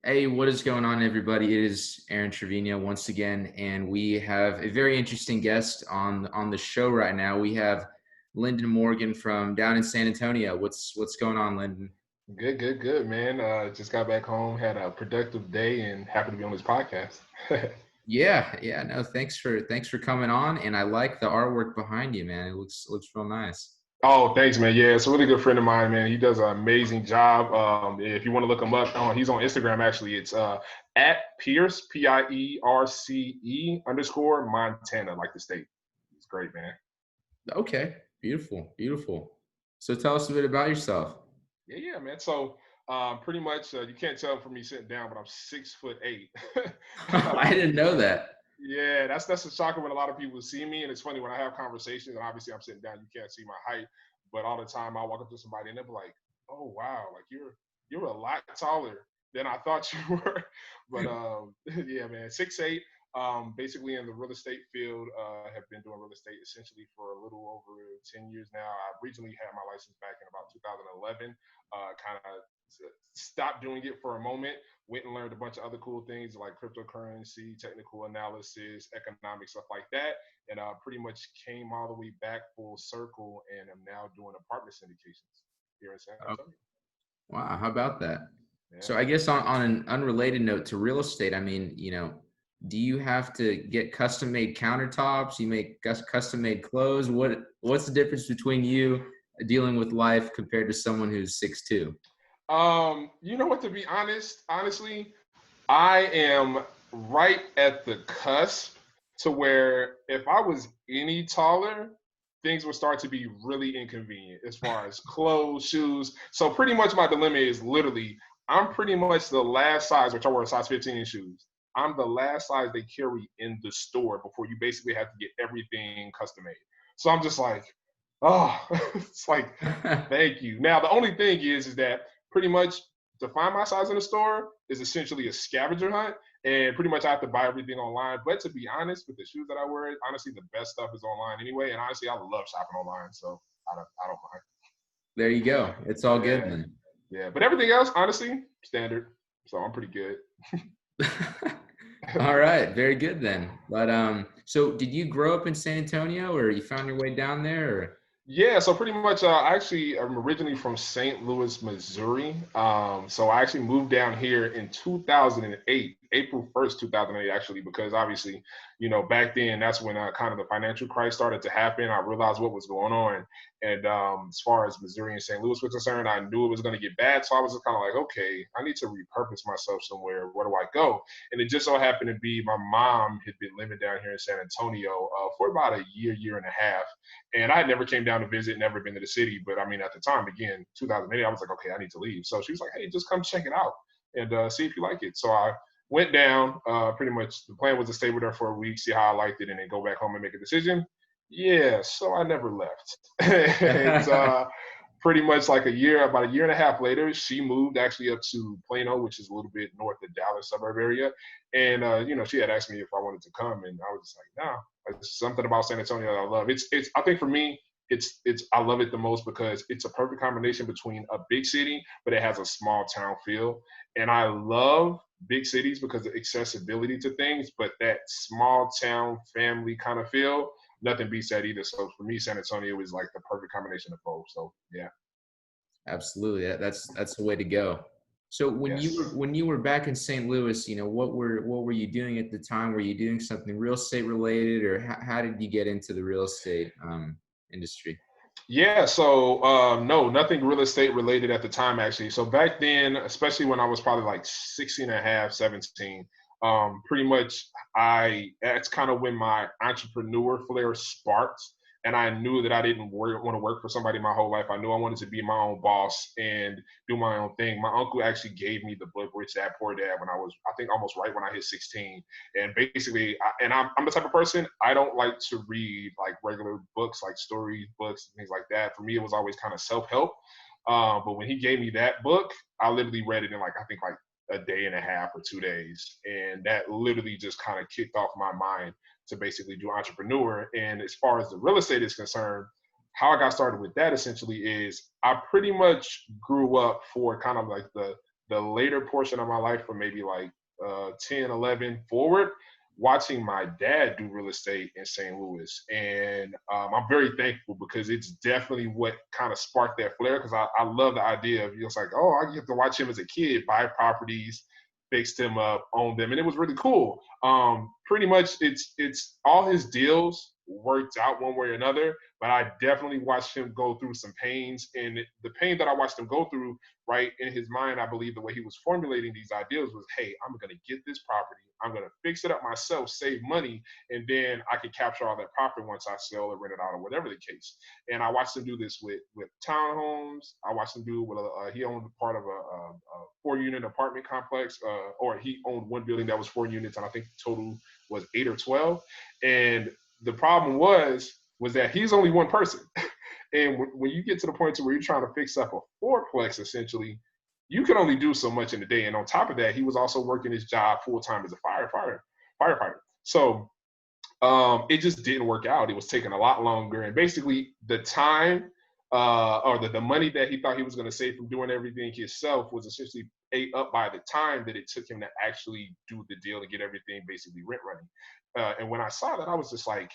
Hey, what is going on, everybody? It is Aaron Trevino once again, and we have a very interesting guest on the show right now. We have Lyndon Morgan from down in San Antonio. What's going on, Lyndon? Good, man. Just got back home, had a productive day, and happy to be on this podcast. Yeah, no, thanks for coming on, and I like the artwork behind you, man. It looks real nice. Oh, thanks, man. Yeah, it's a really good friend of mine, man. He does an amazing job. If you want to look him up, he's on Instagram, actually. It's at Pierce, Pierce _Montana, like the state. It's great, man. Okay, beautiful. So tell us a bit about yourself. Yeah, man. So pretty much, you can't tell from me sitting down, but I'm 6'8". I didn't know that. Yeah, that's a shocker when a lot of people see me, and it's funny when I have conversations, and obviously I'm sitting down, you can't see my height, but all the time I walk up to somebody and they'll be like, "Oh wow, like you're a lot taller than I thought you were." But yeah, man, 6'8". Basically in the real estate field, have been doing real estate essentially for a little over 10 years now. I originally had my license back in about 2011. Kind of stopped doing it for a moment, went and learned a bunch of other cool things like cryptocurrency, technical analysis, economics, stuff like that. And pretty much came all the way back full circle and am now doing apartment syndications here in San Oh, Antonio. wow, how about that? So Yeah. I guess on an unrelated note to real estate, I mean, do you have to get custom made countertops? You make custom made clothes? What's the difference between you dealing with life compared to someone who's 6'2"? You know what, to be honest, honestly, I am right at the cusp to where if I was any taller, things would start to be really inconvenient as far as clothes, shoes. So pretty much my dilemma is literally I'm pretty much the last size, which I wear a size 15 in shoes. I'm the last size they carry in the store before you basically have to get everything custom made. So I'm just like, oh, it's like, thank you. Now the only thing is that pretty much to find my size in the store is essentially a scavenger hunt, and pretty much I have to buy everything online. But to be honest, with the shoes that I wear, honestly, the best stuff is online anyway. And honestly, I love shopping online, so I don't There you go. It's all mind. good Yeah, then. yeah. But everything else, honestly, standard. So I'm pretty good. All right, very good then. But so did you grow up in San Antonio, or you found your way down there, or? Yeah, so pretty much, I actually am originally from St. Louis, Missouri. So I actually moved down here in 2008, April 1st, 2008, actually, because obviously, back then that's when kind of the financial crisis started to happen. I realized what was going on. And as far as Missouri and St. Louis were concerned, I knew it was going to get bad. So I was just kind of like, okay, I need to repurpose myself somewhere. Where do I go? And it just so happened to be my mom had been living down here in San Antonio for about a year and a half. And I had never came down to visit, never been to the city. But I mean, at the time, again, 2008, I was like, okay, I need to leave. So she was like, hey, just come check it out and see if you like it. So I went down. Pretty much the plan was to stay with her for a week, see how I liked it, and then go back home and make a decision. Yeah, so I never left. and pretty much like about a year and a half later, she moved actually up to Plano, which is a little bit north of Dallas suburb area. And she had asked me if I wanted to come, and I was just like, no. It's something about San Antonio that I love. It's I think for me, it's I love it the most because it's a perfect combination between a big city, but it has a small town feel. And I love big cities because of accessibility to things, but that small town family kind of feel, nothing beats that either. So for me, San Antonio is like the perfect combination of both. So yeah. Absolutely. That's the way to go. So Yes. when you were back in St. Louis, what were you doing at the time? Were you doing something real estate related, or how did you get into the real estate industry? Yeah, so no, nothing real estate related at the time, actually. So back then, especially when I was probably like 16 and a half, 17, pretty much that's kind of when my entrepreneur flair sparked. And I knew that I didn't want to work for somebody my whole life. I knew I wanted to be my own boss and do my own thing. My uncle actually gave me the book Rich Dad Poor Dad when I was, I think, almost right when I hit 16. And basically, I'm the type of person, I don't like to read like regular books, like story books and things like that. For me, it was always kind of self-help. But when he gave me that book, I literally read it in like, I think like a day and a half or 2 days. And that literally just kind of kicked off my mind to basically do entrepreneur. And as far as the real estate is concerned, how I got started with that essentially is I pretty much grew up for kind of like the the later portion of my life, from maybe like 10, 11 forward, watching my dad do real estate in St. Louis. And I'm very thankful because it's definitely what kind of sparked that flare, because I love the idea of, it's like, oh, I get to watch him as a kid buy properties, fixed them up, own them. And it was really cool. Pretty much it's all his deals worked out one way or another, but I definitely watched him go through some pains. And the pain that I watched him go through, right, in his mind, I believe the way he was formulating these ideas was, hey, I'm going to get this property, I'm going to fix it up myself, save money, and then I can capture all that profit once I sell or rent it out or whatever the case. And I watched him do this with townhomes. I watched him do it with he owned part of a 4-unit apartment complex, or he owned one building that was 4 units, and I think the total was 8 or 12. And the problem was that he's only one person. And when you get to the point to where you're trying to fix up a fourplex, essentially, you can only do so much in a day. And on top of that, he was also working his job full time as a firefighter. So it just didn't work out. It was taking a lot longer. And basically the time or the money that he thought he was going to save from doing everything himself was essentially ate up by the time that it took him to actually do the deal to get everything basically rent running. And when I saw that, I was just like,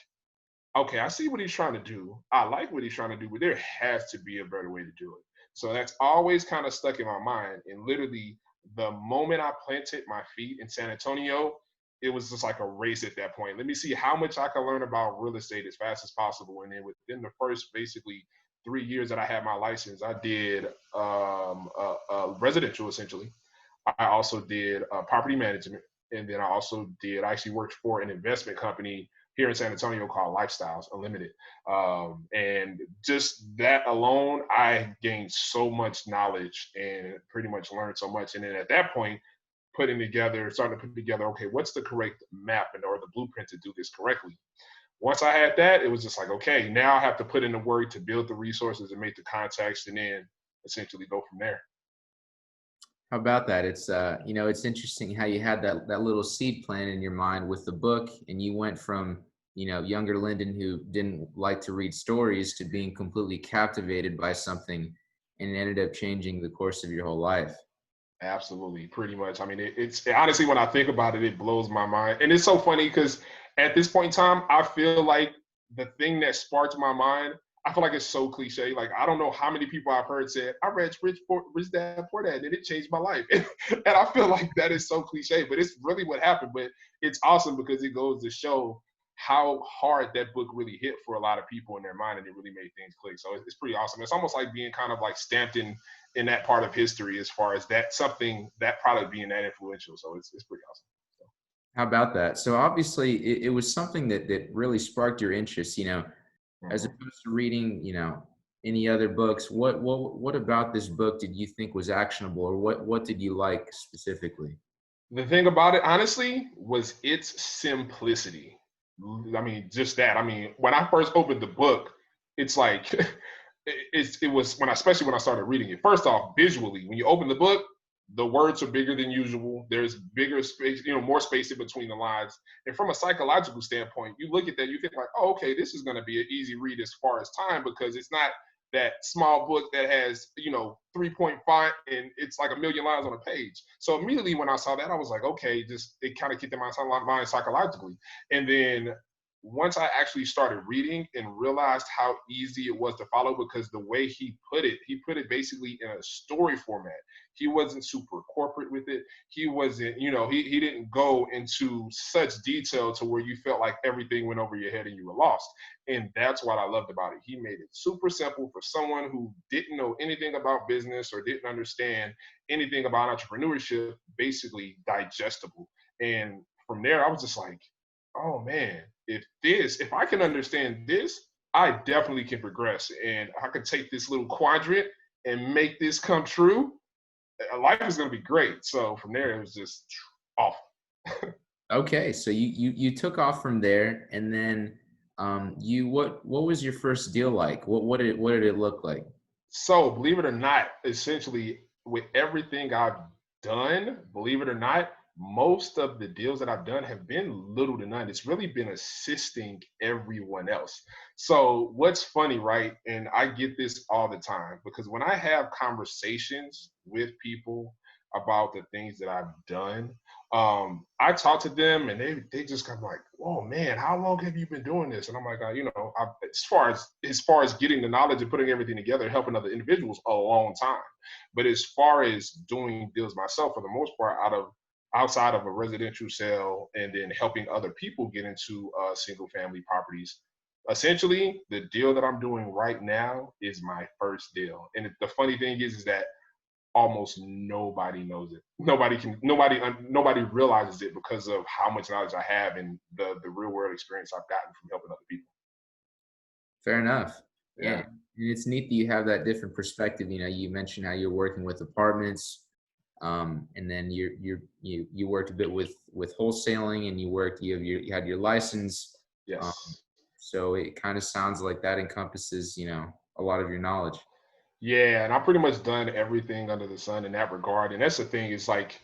okay, I see what he's trying to do. I like what he's trying to do, but there has to be a better way to do it. So that's always kind of stuck in my mind. And literally, the moment I planted my feet in San Antonio, it was just like a race at that point. Let me see how much I can learn about real estate as fast as possible. And then within the first basically 3 years that I had my license, I did residential essentially. I also did property management. And then I actually worked for an investment company here in San Antonio called Lifestyles Unlimited. And just that alone, I gained so much knowledge and pretty much learned so much. And then at that point, starting to put together, okay, what's the correct map or the blueprint to do this correctly? Once I had that, it was just like, okay, now I have to put in the work to build the resources and make the contacts and then essentially go from there. How about that? It's it's interesting how you had that little seed plan in your mind with the book, and you went from younger Lyndon who didn't like to read stories to being completely captivated by something, and it ended up changing the course of your whole life. Absolutely, pretty much. I mean, it's honestly, when I think about it, it blows my mind. And it's so funny because at this point in time, I feel like the thing that sparked my mind, I feel like it's so cliche. Like, I don't know how many people I've heard say, I read Rich Dad Poor Dad, and it changed my life. And I feel like that is so cliche, but it's really what happened. But it's awesome because it goes to show how hard that book really hit for a lot of people in their mind, and it really made things click. So it's pretty awesome. It's almost like being kind of like stamped in that part of history as far as that product being that influential. So it's pretty awesome. So. How about that? So obviously it was something that really sparked your interest, as opposed to reading, any other books. What about this book did you think was actionable, or what did you like specifically? The thing about it, honestly, was its simplicity. I mean, just that. I mean, when I first opened the book, it's like it was especially when I started reading it. First off, visually, when you open the book, the words are bigger than usual. There's bigger space, more space in between the lines. And from a psychological standpoint, you look at that, you think like, oh, okay, this is going to be an easy read as far as time, because it's not that small book that has 3-point font and it's like a million lines on a page. So immediately when I saw that, I was like, okay, just it kind of kicked in my mind psychologically. And then once I actually started reading and realized how easy it was to follow, because the way he put it basically in a story format. He wasn't super corporate with it. He wasn't, he didn't go into such detail to where you felt like everything went over your head and you were lost. And that's what I loved about it. He made it super simple for someone who didn't know anything about business or didn't understand anything about entrepreneurship, basically digestible. And from there, I was just like, oh man, if I can understand this, I definitely can progress. And I could take this little quadrant and make this come true. Life is going to be great. So from there, it was just off. Okay, so you took off from there, and then what was your first deal like? What did it look like? So believe it or not, essentially with everything I've done, believe it or not, most of the deals that I've done have been little to none. It's really been assisting everyone else. So what's funny, right? And I get this all the time, because when I have conversations with people, about the things that I've done, I talk to them and they just kind of like, "Whoa, man, how long have you been doing this?" And I'm like, as far as getting the knowledge and putting everything together, helping other individuals, a long time. But as far as doing deals myself, for the most part, outside of a residential sale and then helping other people get into single family properties, essentially the deal that I'm doing right now is my first deal. And the funny thing is that almost nobody knows it. Nobody realizes it because of how much knowledge I have and the real world experience I've gotten from helping other people. Fair enough. Yeah. Yeah. And it's neat that you have that different perspective. You know, you mentioned how you're working with apartments, and then you worked a bit with wholesaling, and you had your license. Um, Yes. so it kind of sounds like that encompasses, a lot of your knowledge. Yeah, and I pretty much done everything under the sun in that regard. And that's the thing, is like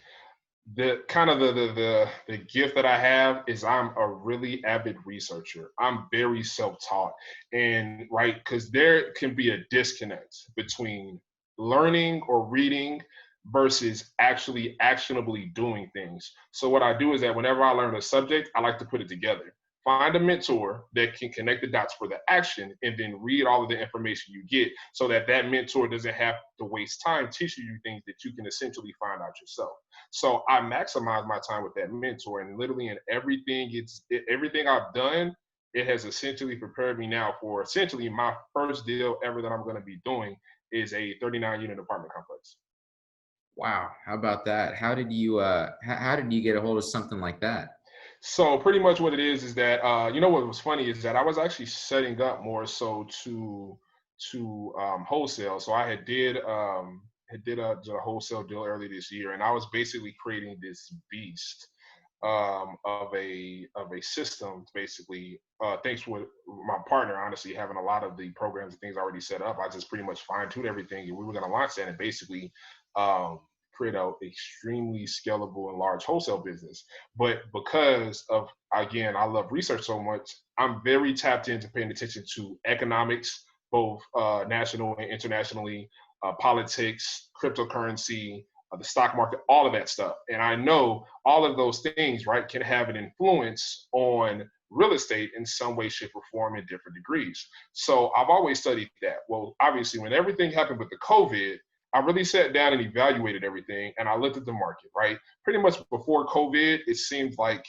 the kind of the gift that I have is I'm a really avid researcher. I'm very self-taught. And right, because there can be a disconnect between learning or reading versus actually actionably doing things. So what I do is that whenever I learn a subject, I like to put it together. Find a mentor that can connect the dots for the action, and then read all of the information you get, so that that mentor doesn't have to waste time teaching you things that you can essentially find out yourself. So I maximize my time with that mentor, and literally in everything I've done, it has essentially prepared me now for essentially my first deal ever that I'm going to be doing is a 39 unit apartment complex. Wow. How about that? How did you get a hold of something like that? So pretty much what it is that what was funny is that I was actually setting up more so to wholesale. So I had did a wholesale deal early this year, and I was basically creating this beast of a system. Basically, thanks with my partner, honestly, having a lot of the programs and things already set up. I just pretty much fine tuned everything, and we were going to launch that and basically um, create a extremely scalable and large wholesale business. But because of, again, I love research so much, I'm very tapped into paying attention to economics, both national and internationally, politics, cryptocurrency, the stock market, all of that stuff. And I know all of those things, right, can have an influence on real estate in some way, shape, or form in different degrees. So I've always studied that. Well, obviously, when everything happened with the COVID, I really sat down and evaluated everything, and I looked at the market, right? Pretty much before COVID, it seemed like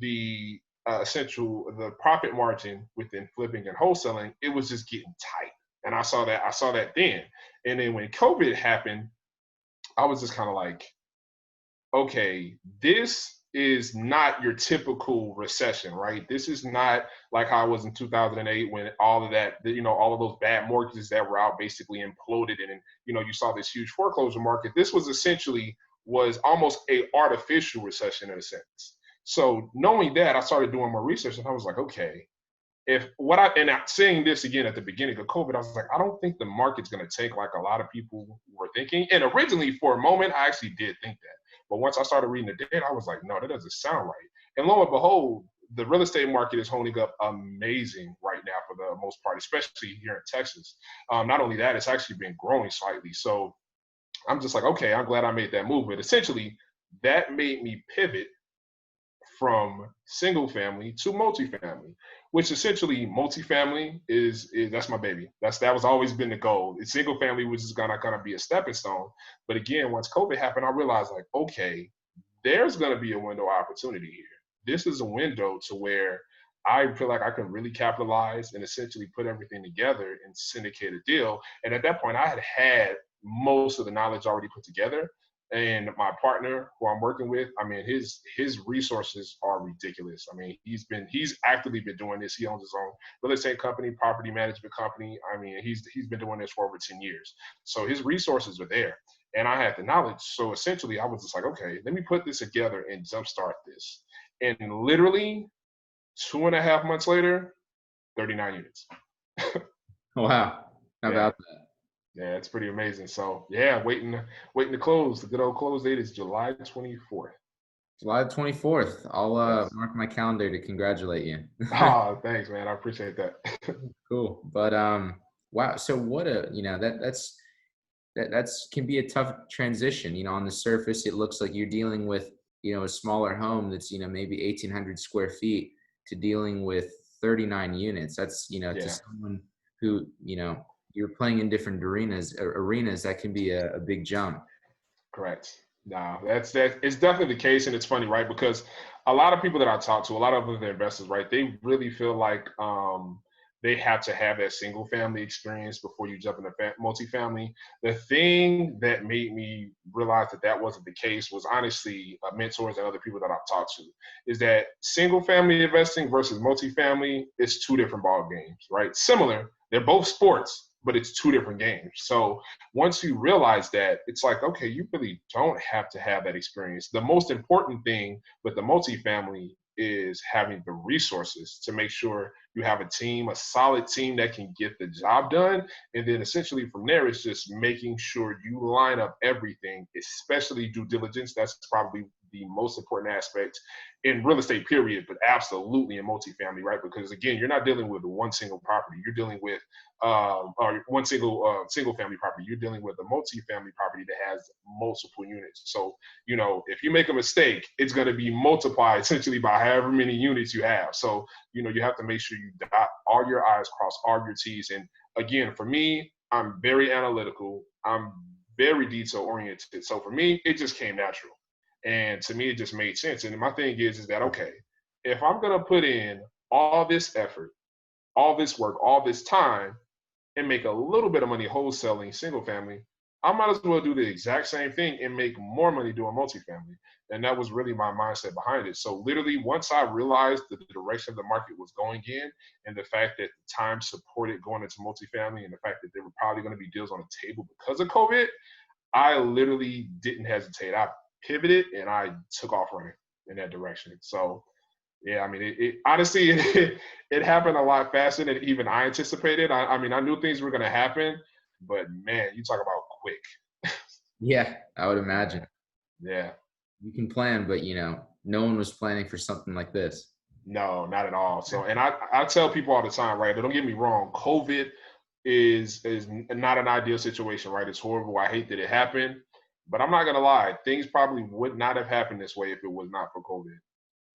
the the profit margin within flipping and wholesaling, it was just getting tight. And I saw that then. And then when COVID happened, I was just kind of like, okay, this is not your typical recession, right? This is not like how it was in 2008 when all of that, all of those bad mortgages that were out basically imploded, and you saw this huge foreclosure market. This was almost a artificial recession in a sense. So knowing that, I started doing more research, and I was like, okay, if what I and saying this again at the beginning of COVID, I was like, I don't think the market's going to take like a lot of people were thinking. And originally, for a moment, I actually did think that. But once I started reading the data, I was like, no, that doesn't sound right. And lo and behold, the real estate market is holding up amazing right now for the most part, especially here in Texas. Not only that, it's actually been growing slightly. So I'm just like, okay, I'm glad I made that move. But essentially, that made me pivot from single family to multifamily, which essentially multifamily is that's my baby. That was always been the goal. It's single family, which is gonna be a stepping stone. But again, once COVID happened, I realized like, okay, there's gonna be a window of opportunity here. This is a window to where I feel like I can really capitalize and essentially put everything together and syndicate a deal. And at that point, I had most of the knowledge already put together, and my partner who I'm working with, I mean, his resources are ridiculous. I mean, he's actively been doing this. He owns his own real estate company, property management company. I mean, he's been doing this for over 10 years. So his resources are there. And I had the knowledge. So essentially I was just like, okay, let me put this together and jumpstart this. And literally 2.5 months later, 39 units. Wow. How Yeah. about that? Yeah, it's pretty amazing. So yeah, waiting to close. The good old close date is July 24th. July 24th. I'll Yes. mark my calendar to congratulate you. Oh, thanks, man. I appreciate that. Cool. But wow. So what a, that's can be a tough transition. On the surface, it looks like you're dealing with, a smaller home that's, maybe 1,800 square feet to dealing with 39 units. That's, to Yeah, someone who, you're playing in different arenas, that can be a big jump. correct. No, that. It's definitely the case, and it's funny, right? Because a lot of people that I talk to, a lot of other investors, right? They really feel like they have to have that single family experience before you jump into multifamily. The thing that made me realize that that wasn't the case was honestly mentors and other people that I've talked to. Is that single family investing versus multifamily is two different ball games, right? Similar, they're both sports, but it's two different games. So once you realize that, it's like, okay, you really don't have to have that experience. The most important thing with the multifamily is having the resources to make sure you have a team, a solid team that can get the job done. And then essentially from there, it's just making sure you line up everything, especially due diligence. That's probably the most important aspect in real estate, period, but absolutely in multifamily, right? Because again, you're not dealing with one single property. You're dealing with or one single family property. You're dealing with a multi-family property that has multiple units. So if you make a mistake, it's going to be multiplied essentially by however many units you have. So you have to make sure you dot all your I's, cross all your T's. And again, for me, I'm very analytical. I'm very detail oriented. So for me, it just came natural. And to me, it just made sense. And my thing is that, okay, if I'm going to put in all this effort, all this work, all this time, and make a little bit of money wholesaling single family, I might as well do the exact same thing and make more money doing multifamily. And that was really my mindset behind it. So literally, once I realized that the direction the market was going in, and the fact that the time supported going into multifamily, and the fact that there were probably going to be deals on the table because of COVID, I literally didn't hesitate. I pivoted and I took off running in that direction. So yeah, I mean, it honestly, it happened a lot faster than even I anticipated. I mean, I knew things were going to happen, but man, you talk about quick. Yeah, I would imagine. Yeah, You can plan, but no one was planning for something like this. no, not at all. So, and I tell people all the time, right? But don't get me wrong, COVID is not an ideal situation, right? It's horrible. I hate that it happened, but I'm not gonna lie, things probably would not have happened this way if it was not for COVID.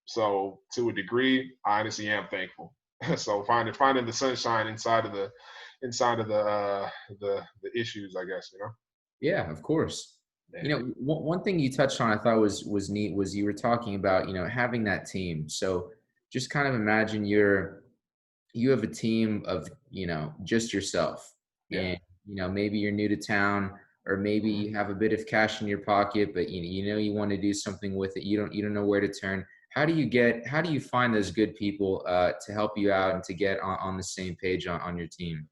So to a degree, I honestly am thankful. So finding the sunshine inside of the issues, I guess. Yeah, of course. Yeah, One thing you touched on I thought was neat was you were talking about, having that team. So just kind of imagine you have a team of, just yourself. yeah. And, maybe you're new to town, or maybe Mhm. you have a bit of cash in your pocket, but you want to do something with it. You don't know where to turn. How do you find those good people to help you out and to get on the same page on your team?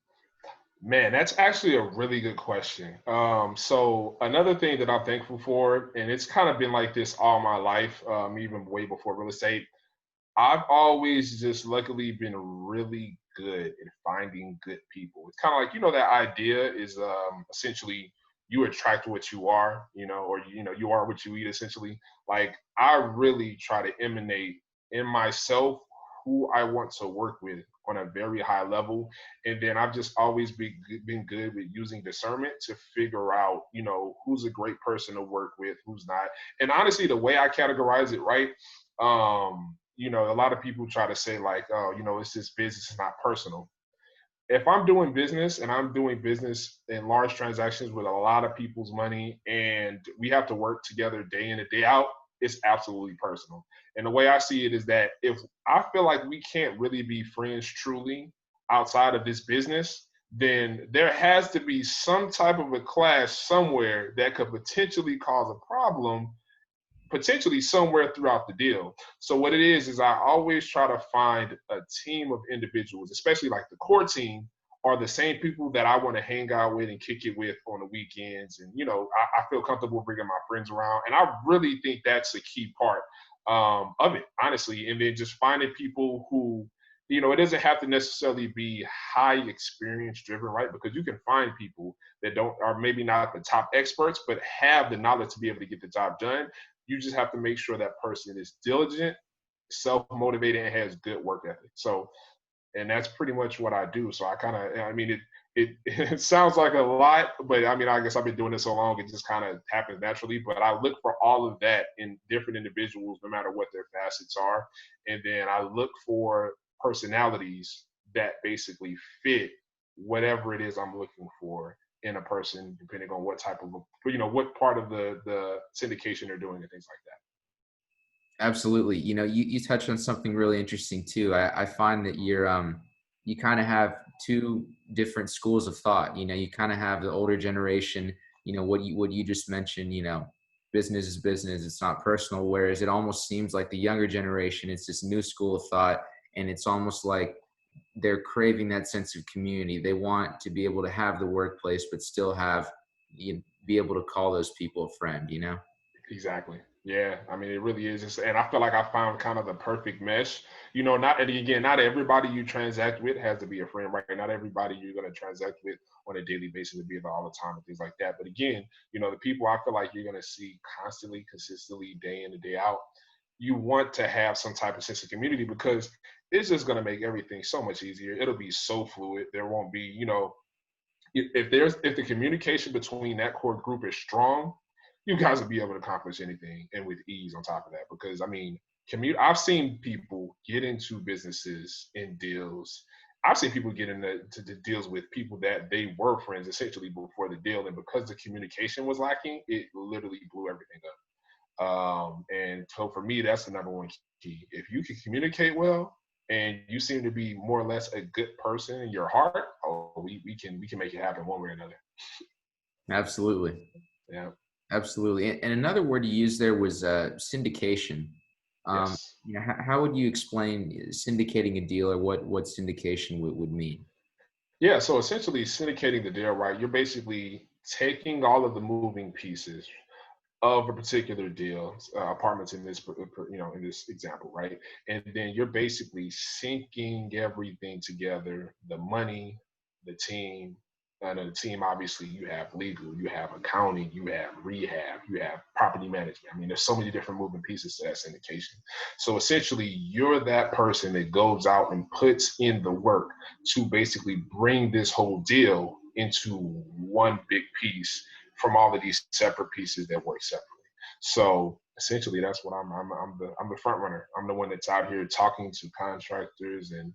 Man, that's actually a really good question. So another thing that I'm thankful for, and it's kind of been like this all my life, even way before real estate. I've always just luckily been really good at finding good people. It's kind of like, that idea is essentially you attract what you are, or you are what you eat essentially. Like I really try to emanate in myself who I want to work with on a very high level. And then I've just always been good with using discernment to figure out, who's a great person to work with, who's not. And honestly, the way I categorize it, right? A lot of people try to say like, oh, it's just business, it's not personal. If I'm doing business and I'm doing business in large transactions with a lot of people's money and we have to work together day in and day out, it's absolutely personal. And the way I see it is that if I feel like we can't really be friends truly outside of this business, then there has to be some type of a clash somewhere that could potentially cause a problem potentially somewhere throughout the deal. So what it is I always try to find a team of individuals, especially like the core team, are the same people that I want to hang out with and kick it with on the weekends. And I feel comfortable bringing my friends around, and I really think that's a key part of it, honestly. And then just finding people who it doesn't have to necessarily be high experience driven, right? Because you can find people that don't are maybe not the top experts, but have the knowledge to be able to get the job done. You just have to make sure that person is diligent, self-motivated, and has good work ethic. So, and that's pretty much what I do. So I kind of, I mean, it sounds like a lot, but I mean, I guess I've been doing this so long, it just kind of happens naturally. But I look for all of that in different individuals, no matter what their facets are. And then I look for personalities that basically fit whatever it is I'm looking for in a person, depending on what type of, what part of the syndication they're doing and things like that. Absolutely. You touched on something really interesting too. I find that you kind of have two different schools of thought. You kind of have the older generation, what you just mentioned, business is business, it's not personal. Whereas it almost seems like the younger generation, it's this new school of thought, and it's almost like they're craving that sense of community. They want to be able to have the workplace, but still be able to call those people a friend. Exactly. Yeah. I mean, it really is. And I feel like I found kind of the perfect mesh. Not, and again, not everybody you transact with has to be a friend, right? Not everybody you're going to transact with on a daily basis to be there all the time and things like that. But again, the people I feel like you're going to see constantly, consistently, day in and day out, you want to have some type of sense of community, because it's just going to make everything so much easier. It'll be so fluid. There won't be, if the communication between that core group is strong, you guys will be able to accomplish anything, and with ease on top of that. Because I mean, I've seen people get into businesses and deals. I've seen people get into to deals with people that they were friends essentially before the deal, and because the communication was lacking, it literally blew everything up. And so for me, that's the number one key. If you can communicate well and you seem to be more or less a good person in your heart, oh, we can make it happen one way or another. Absolutely. Yeah. Absolutely. And another word you used there was syndication. Yes. How would you explain syndicating a deal, or what syndication would mean? Yeah. So essentially, syndicating the deal, right? You're basically taking all of the moving pieces of a particular deal, apartments in this, in this example, right? And then you're basically syncing everything together: the money, the team. And the team, obviously, you have legal, you have accounting, you have rehab, you have property management. I mean, there's so many different moving pieces to that syndication. So essentially, you're that person that goes out and puts in the work to basically bring this whole deal into one big piece from all of these separate pieces that work separately. So essentially, that's what I'm the front runner. I'm the one that's out here talking to contractors and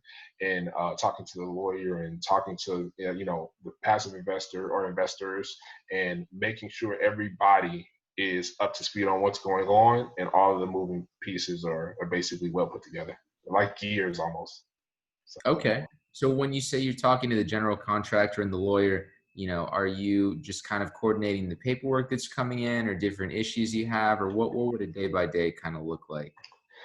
talking to the lawyer and talking to the passive investor or investors, and making sure everybody is up to speed on what's going on, and all of the moving pieces are basically well put together, like gears almost. So, Okay. So when you say you're talking to the general contractor and the lawyer, are you just kind of coordinating the paperwork that's coming in, or different issues you have, or what would a day by day kind of look like?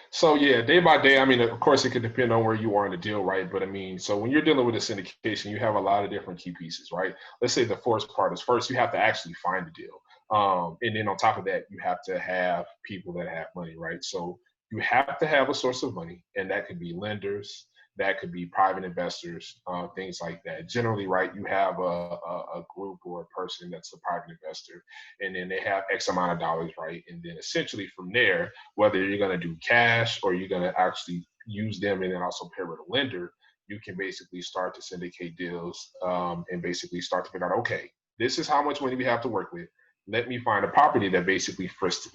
So yeah, day by day, I mean, of course, it could depend on where you are in the deal, right? But I mean, so when you're dealing with a syndication, you have a lot of different key pieces, right? Let's say the first part is, first you have to actually find the deal, and then on top of that, you have to have people that have money, right? So you have to have a source of money, and that could be lenders, that could be private investors, things like that. Generally, right, you have a group or a person that's a private investor, and then they have X amount of dollars, right? And then essentially from there, whether you're going to do cash or you're going to actually use them and then also pair with a lender, you can basically start to syndicate deals, and basically start to figure out, okay, this is how much money we have to work with. Let me find a property that basically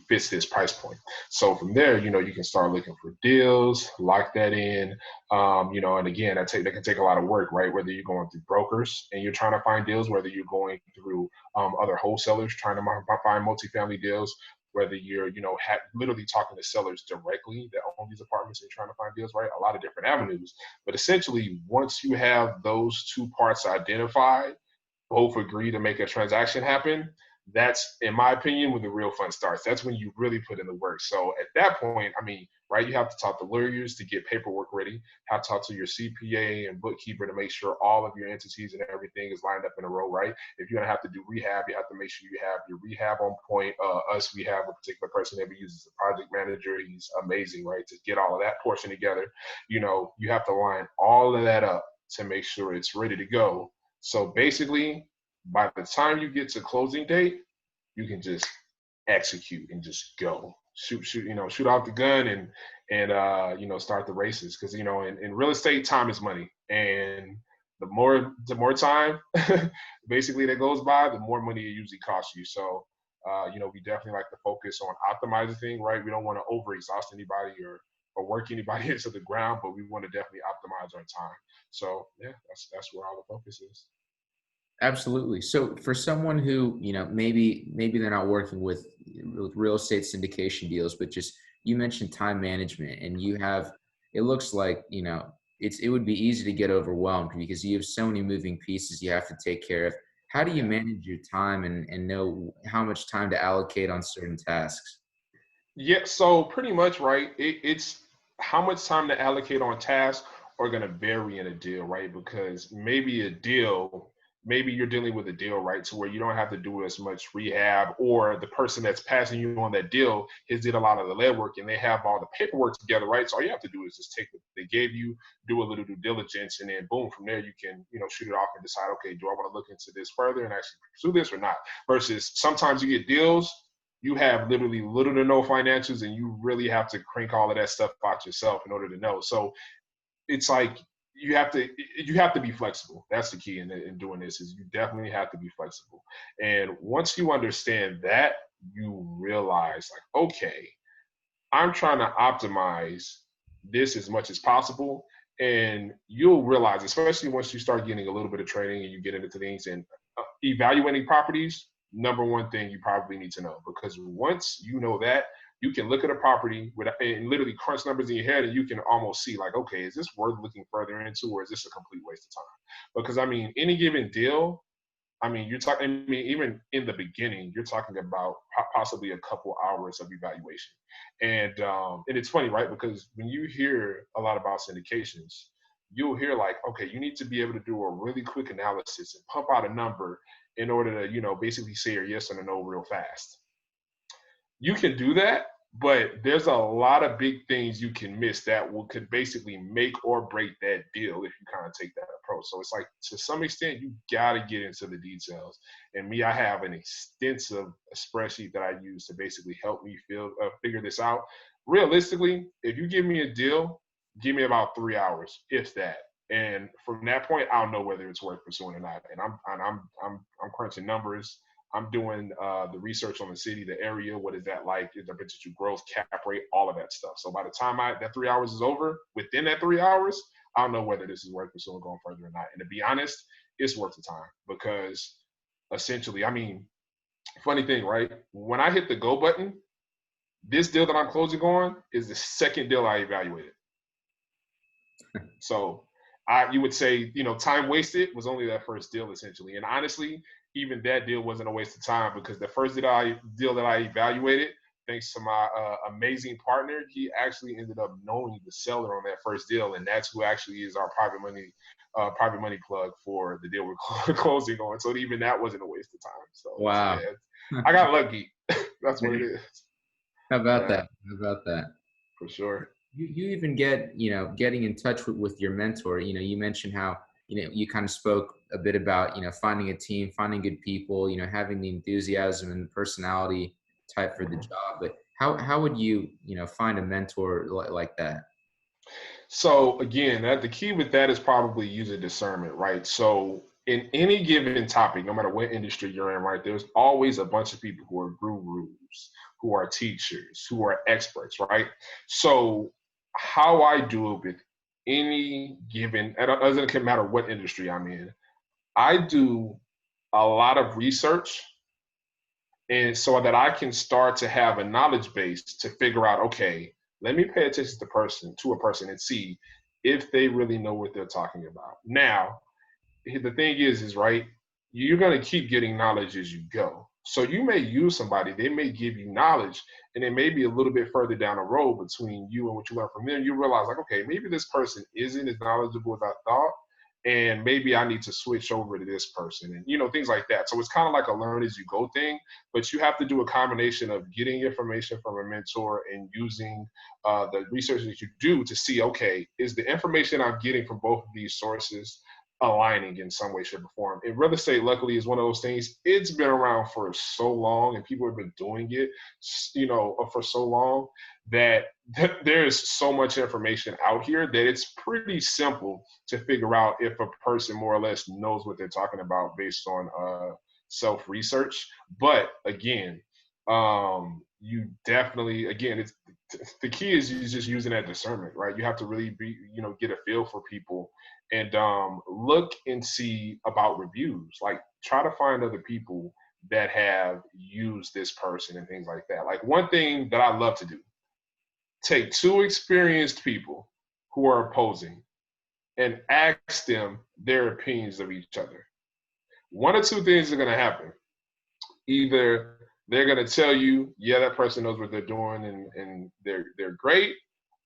fits this price point. So from there, you can start looking for deals, lock that in, and again, that can take a lot of work, right? Whether you're going through brokers and you're trying to find deals, whether you're going through other wholesalers trying to find multifamily deals, whether you're, literally talking to sellers directly that own these apartments and trying to find deals, right? A lot of different avenues. But essentially, once you have those two parts identified, both agree to make a transaction happen, that's, in my opinion, when the real fun starts. That's when you really put in the work. So at that point, I mean, right, you have to talk to lawyers to get paperwork ready, have to talk to your CPA and bookkeeper to make sure all of your entities and everything is lined up in a row, right? If you're gonna have to do rehab, you have to make sure you have your rehab on point. We have a particular person that we use as a project manager. He's amazing, right? To get all of that portion together, you have to line all of that up to make sure it's ready to go. So basically, by the time you get to closing date, you can just execute and just go shoot off the gun and start the races, because in real estate, time is money, and the more time basically that goes by, the more money it usually costs you. So we definitely like to focus on optimizing things, right? We don't want to over exhaust anybody or work anybody into the ground, but we want to definitely optimize our time. So yeah, that's where all the focus is. Absolutely. So for someone who, maybe they're not working with real estate syndication deals, but just you mentioned time management and it looks like, it would be easy to get overwhelmed because you have so many moving pieces you have to take care of. How do you Yeah. manage your time and know how much time to allocate on certain tasks? Yeah, so pretty much, right? It's how much time to allocate on tasks are going to vary in a deal, right? Because maybe you're dealing with a deal, right, to where you don't have to do as much rehab, or the person that's passing you on that deal has did a lot of the legwork and they have all the paperwork together, right? So all you have to do is just take what they gave you, do a little due diligence, and then boom, from there you can, shoot it off and decide, okay, do I want to look into this further and actually pursue this or not? Versus sometimes you get deals you have literally little to no financials and you really have to crank all of that stuff out yourself in order to know. So it's like you have to be flexible. That's the key in doing this is you definitely have to be flexible. And once you understand that, you realize like, okay, I'm trying to optimize this as much as possible. And you'll realize, especially once you start getting a little bit of training and you get into things and evaluating properties, number one thing you probably need to know. Because once you know that, you can look at a property and literally crunch numbers in your head and you can almost see like, okay, is this worth looking further into or is this a complete waste of time? Because I mean, any given deal, you're talking. Even in the beginning, you're talking about possibly a couple hours of evaluation, and it's funny, right? Because when you hear a lot about syndications, you'll hear like, okay, you need to be able to do a really quick analysis and pump out a number in order to, basically say a yes and a no real fast. You can do that, but there's a lot of big things you can miss that could basically make or break that deal if you kind of take that approach. So it's like to some extent you got to get into the details. And me, I have an extensive spreadsheet that I use to basically help me figure this out. Realistically, if you give me a deal, give me about 3 hours, if that. And from that point, I'll know whether it's worth pursuing or not. And I'm crunching numbers. I'm doing the research on the city, the area. What is that like? Is there potential growth, cap rate, all of that stuff. So by the time that 3 hours is over, within that 3 hours, I'll know whether this is worth pursuing going further or not. And to be honest, it's worth the time because essentially, funny thing, right? When I hit the go button, this deal that I'm closing on is the second deal I evaluated. So you would say, time wasted was only that first deal essentially. And honestly, even that deal wasn't a waste of time because the first deal that I evaluated, thanks to my amazing partner, he actually ended up knowing the seller on that first deal, and that's who actually is our private money plug for the deal we're closing on. So even that wasn't a waste of time. So Wow. yeah, I got lucky. That's what it is. How about Yeah, that? How about that? for sure. You even getting in touch with your mentor. You mentioned how, you kind of spoke a bit about, finding a team, finding good people, having the enthusiasm and personality type for the job. But how would you, find a mentor like that? So again, the key with that is probably using discernment, right? So in any given topic, no matter what industry you're in, right, there's always a bunch of people who are gurus, who are teachers, who are experts, right? So how I do it with any given, it doesn't matter what industry I'm in, I do a lot of research and so that I can start to have a knowledge base to figure out, okay, let me pay attention to a person and see if they really know what they're talking about. Now, the thing is right, you're going to keep getting knowledge as you go. So you may use somebody, they may give you knowledge, and it may be a little bit further down the road between you and what you learn from them. You realize, like, okay, maybe this person isn't as knowledgeable as I thought, and maybe I need to switch over to this person, and things like that. So it's kind of like a learn as you go thing, but you have to do a combination of getting information from a mentor and using the research that you do to see, okay, is the information I'm getting from both of these sources aligning in some way, shape, or form. And real estate, luckily, is one of those things. It's been around for so long, and people have been doing it, for so long that there's so much information out here that it's pretty simple to figure out if a person more or less knows what they're talking about based on self-research. But again, you definitely, again, it's the key is you just using that discernment, right? You have to really get a feel for people and look and see about reviews. Like, try to find other people that have used this person and things like that. Like, one thing that I love to do, take two experienced people who are opposing and ask them their opinions of each other. One or two things are going to happen. Either they're going to tell you, yeah, that person knows what they're doing and they're great,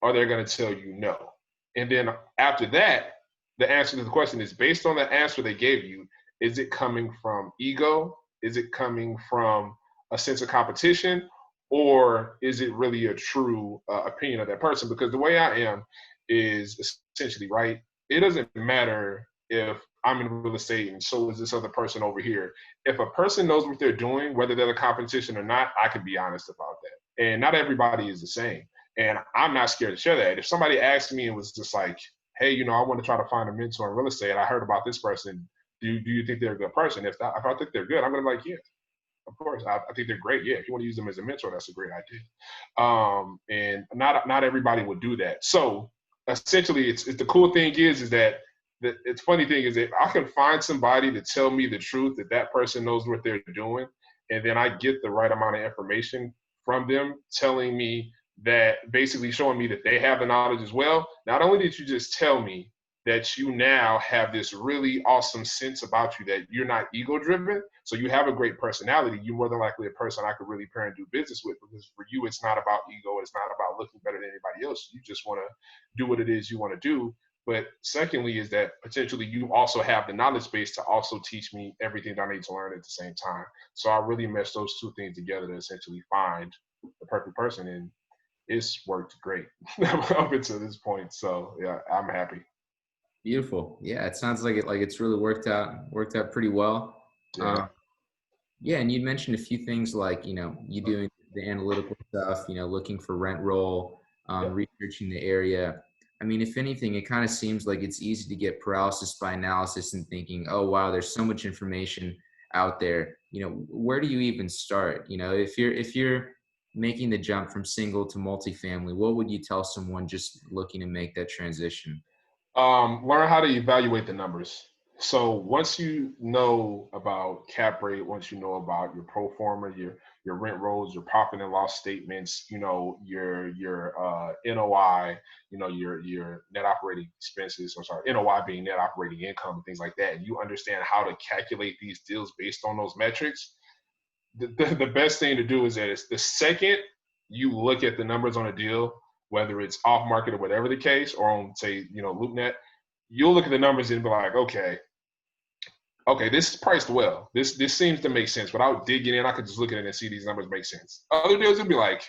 or they're going to tell you no. And then after that, the answer to the question is, based on the answer they gave you, is it coming from ego? Is it coming from a sense of competition? Or is it really a true opinion of that person? Because the way I am is essentially, right, it doesn't matter if I'm in real estate and so is this other person over here. If a person knows what they're doing, whether they're the competition or not, I can be honest about that. And not everybody is the same. And I'm not scared to share that. If somebody asked me and was just like, hey, I want to try to find a mentor in real estate, and I heard about this person, do you think they're a good person? If I think they're good, I'm going to be like, yeah, of course. I think they're great. Yeah, if you want to use them as a mentor, that's a great idea. And not everybody would do that. So essentially, it's the cool thing is that it's funny thing is that I can find somebody to tell me the truth that person knows what they're doing, and then I get the right amount of information from them telling me that, basically showing me that they have the knowledge as well. Not only did you just tell me that you now have this really awesome sense about you, that you're not ego driven, so you have a great personality, you're more than likely a person I could really pair and do business with, because for you, it's not about ego, it's not about looking better than anybody else. You just want to do what it is you want to do. But secondly is that potentially you also have the knowledge base to also teach me everything that I need to learn at the same time. So I really meshed those two things together to essentially find the perfect person, and it's worked great up until this point. So yeah, I'm happy. Beautiful. Yeah, it sounds like it's really worked out pretty well. Yeah. Yeah, and you mentioned a few things like, you doing the analytical stuff, looking for rent roll, Yep. researching the area. I mean, if anything, it kind of seems like it's easy to get paralysis by analysis and thinking, oh, wow, there's so much information out there. Where do you even start? If you're making the jump from single to multifamily, what would you tell someone just looking to make that transition? Learn how to evaluate the numbers. So once you know about cap rate, once you know about your pro forma, your rent rolls, your profit and loss statements, your NOI, your net operating expenses, or sorry, NOI being net operating income and things like that, and you understand how to calculate these deals based on those metrics. The best thing to do is that it's the second you look at the numbers on a deal, whether it's off market or whatever the case, or on, say, LoopNet, you'll look at the numbers and be like, okay, this is priced well. This seems to make sense. Without digging in, I could just look at it and see these numbers make sense. Other deals would be like,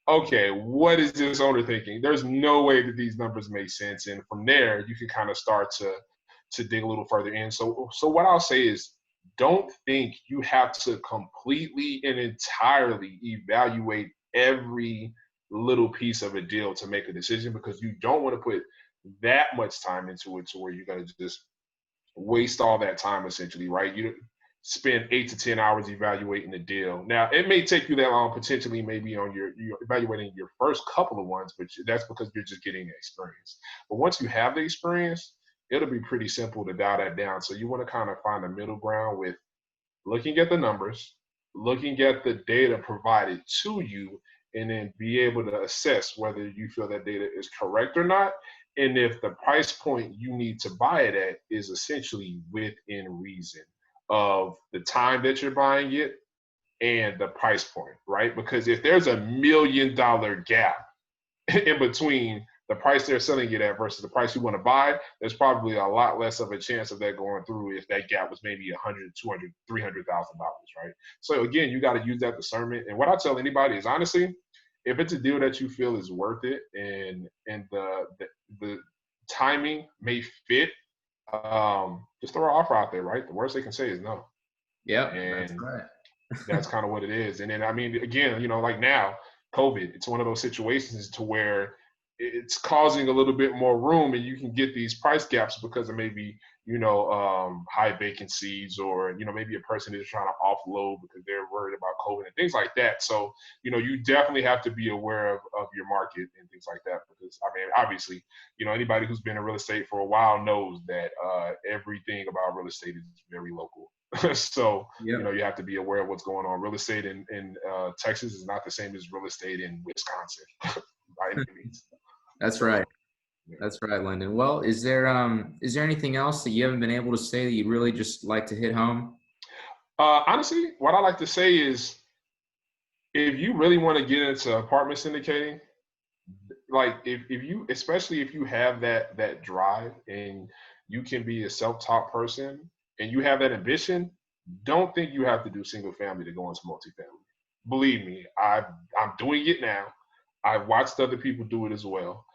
okay, what is this owner thinking? There's no way that these numbers make sense. And from there, you can kind of start to dig a little further in. So what I'll say is, don't think you have to completely and entirely evaluate every little piece of a deal to make a decision, because you don't want to put that much time into it to where you're going to just waste all that time, essentially, right? You spend 8 to 10 hours evaluating the deal. Now, it may take you that long, potentially, maybe on you're evaluating your first couple of ones, but that's because you're just getting the experience. But once you have the experience, it'll be pretty simple to dial that down. So you want to kind of find a middle ground with looking at the numbers, looking at the data provided to you, and then be able to assess whether you feel that data is correct or not. And if the price point you need to buy it at is essentially within reason of the time that you're buying it and the price point, right? Because if there's $1 million gap in between the price they're selling it at versus the price you want to buy, there's probably a lot less of a chance of that going through if that gap was maybe $100, $200, $300,000, right? So again, you got to use that discernment. And what I tell anybody is, honestly, if it's a deal that you feel is worth it and the timing may fit, just throw an offer out there, right? The worst they can say is no. Yep, that's And right. that's kind of what it is. And then, I mean, again, like now, COVID, it's one of those situations to where it's causing a little bit more room, and you can get these price gaps because of maybe, high vacancies, or, maybe a person is trying to offload because they're worried about COVID and things like that. So, you definitely have to be aware of your market and things like that, because, I mean, obviously, anybody who's been in real estate for a while knows that everything about real estate is very local. So, Yep, you have to be aware of what's going on. Real estate in Texas is not the same as real estate in Wisconsin by any means. that's So, right. yeah. That's right, Lyndon. Well, is there anything else that you haven't been able to say that you'd really just like to hit home? Honestly, what I like to say is, if you really want to get into apartment syndicating, like if you, especially if you have that drive, and you can be a self-taught person and you have that ambition, don't think you have to do single family to go into multifamily. Believe me, I'm doing it now. I've watched other people do it as well.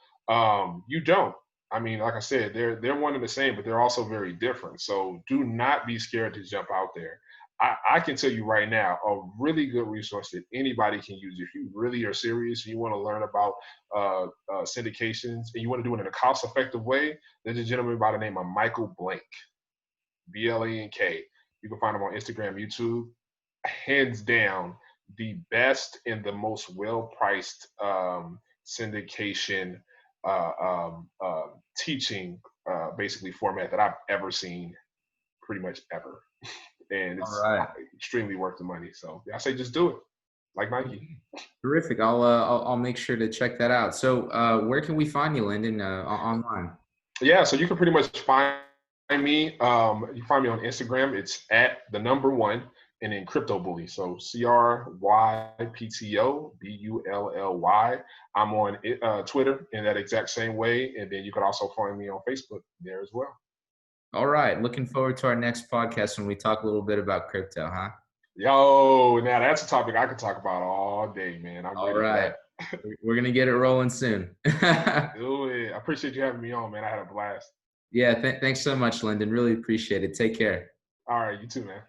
You don't. I mean, like I said, they're one and the same, but they're also very different. So do not be scared to jump out there. I can tell you right now, a really good resource that anybody can use if you really are serious and you want to learn about syndications, and you want to do it in a cost-effective way. There's a gentleman by the name of Michael Blank, Blank. You can find him on Instagram, YouTube. Hands down, the best and the most well-priced syndication teaching basically format that I've ever seen, pretty much ever. And All it's right. extremely worth the money. So I say just do it, like Nike. Terrific. I'll make sure to check that out. So, where can we find you, Lyndon, online? Yeah, so you can pretty much find me. You can find me on Instagram. It's at the number one, and then Crypto Bully. So CryptoBully. I'm on Twitter in that exact same way, and then you can also find me on Facebook there as well. All right. Looking forward to our next podcast when we talk a little bit about crypto, huh? Yo, now that's a topic I could talk about all day, man. I'm All ready for right. that. We're gonna get it rolling soon. Do it. I appreciate you having me on, man. I had a blast. Yeah. Thanks so much, Lyndon. Really appreciate it. Take care. All right, you too, man.